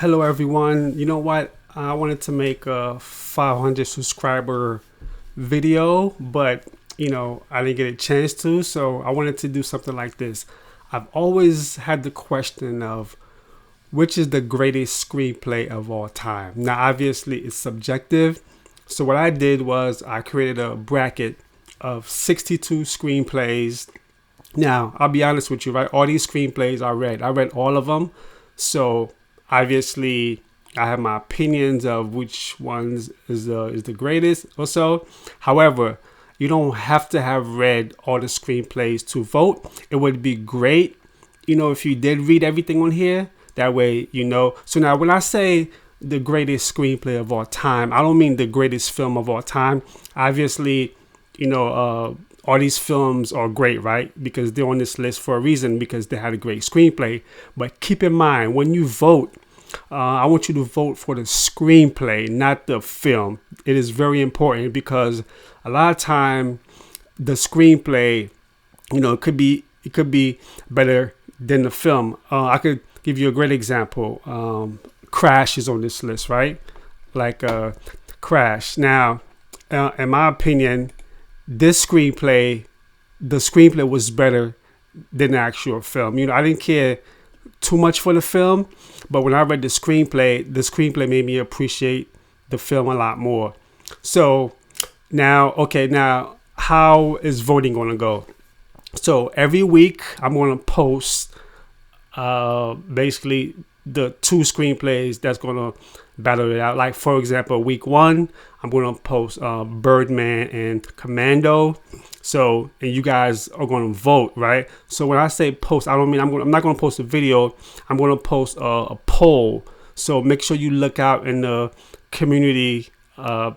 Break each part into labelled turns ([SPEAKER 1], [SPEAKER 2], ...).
[SPEAKER 1] Hello everyone. You know what? I wanted to make a 500 subscriber video, but I didn't get a chance to, so I wanted to do something like this. I've always had the question of which is the greatest screenplay of all time. Now, obviously, it's subjective. So what I did was I created a bracket of 62 screenplays. Now, I'll be honest with you, right? All these screenplays I read all of them. So obviously, I have my opinions of which ones is the greatest or so. However, you don't have to have read all the screenplays to vote. It would be great, if you did read everything on here. That way, So now when I say the greatest screenplay of all time, I don't mean the greatest film of all time. Obviously, all these films are great, right? Because they're on this list for a reason, because they had a great screenplay. But keep in mind, when you vote, I want you to vote for the screenplay, not the film. It is very important because a lot of time the screenplay, it could be better than the film. I could give you a great example. Crash is on this list, right? Like Crash. Now, in my opinion, the screenplay was better than the actual film. I didn't care too much for the film, but when I read the screenplay made me appreciate the film a lot more. So now how is voting going to go? So every week I'm going to post basically the two screenplays that's going to battle it out. Like, for example, week 1, I'm going to post Birdman and Commando. So, and you guys are going to vote, right? So when I say post, I don't mean I'm not going to post a video. I'm going to post a poll. So make sure you look out in the community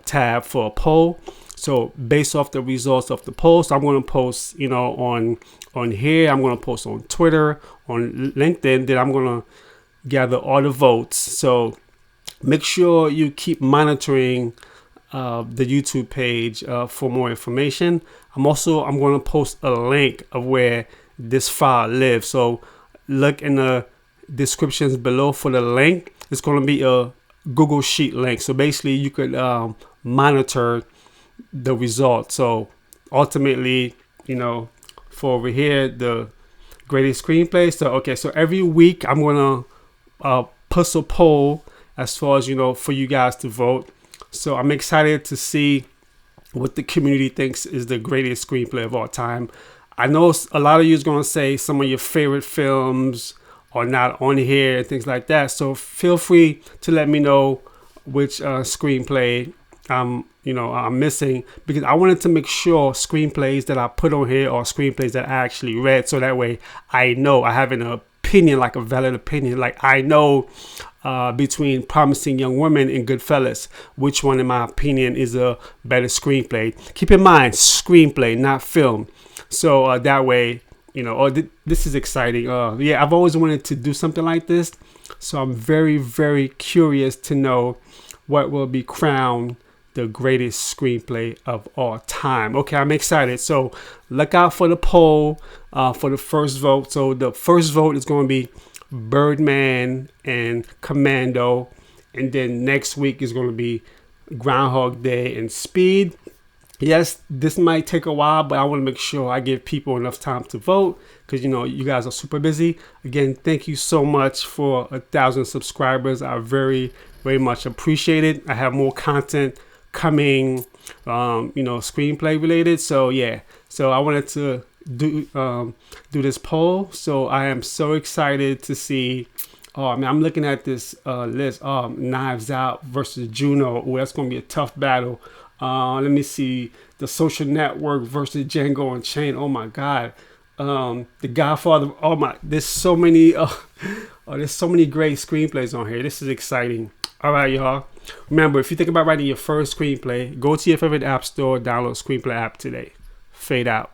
[SPEAKER 1] tab for a poll. So based off the results of the post, I'm going to post, on here. I'm going to post on Twitter, on LinkedIn. Then I'm going to gather all the votes. So make sure you keep monitoring the YouTube page for more information. I'm going to post a link of where this file lives. So look in the descriptions below for the link. It's going to be a Google Sheet link. So basically you could monitor the results. So ultimately, for over here, the greatest screenplay. So every week I'm going to post a poll as far as, for you guys to vote. So I'm excited to see what the community thinks is the greatest screenplay of all time. I know a lot of you is going to say some of your favorite films are not on here and things like that. So feel free to let me know which screenplay I'm missing, because I wanted to make sure screenplays that I put on here are screenplays that I actually read. So that way I know I have an opinion, like a valid opinion. Like I know between Promising Young Women and Goodfellas, which one in my opinion is a better screenplay. Keep in mind, screenplay, not film. So that way, this is exciting. I've always wanted to do something like this. So I'm very, very curious to know what will be crowned the greatest screenplay of all time. Okay, I'm excited. So look out for the poll for the first vote. So the first vote is going to be Birdman and Commando, and then next week is going to be Groundhog Day and Speed. Yes, this might take a while, but I want to make sure I give people enough time to vote, because you guys are super busy. Again, thank you so much for 1,000 subscribers. I very, very much appreciate it. I have more content coming, screenplay related. So yeah, so I wanted to do this poll. So I am so excited to see. I'm looking at this list. Knives Out versus Juno. Oh, that's gonna be a tough battle. Let me see. The Social Network versus Django Unchained. Oh my God. The Godfather. There's so many. There's so many great screenplays on here. This is exciting. All right, y'all. Remember, if you think about writing your first screenplay, go to your favorite app store, download Screenplay app today. Fade out.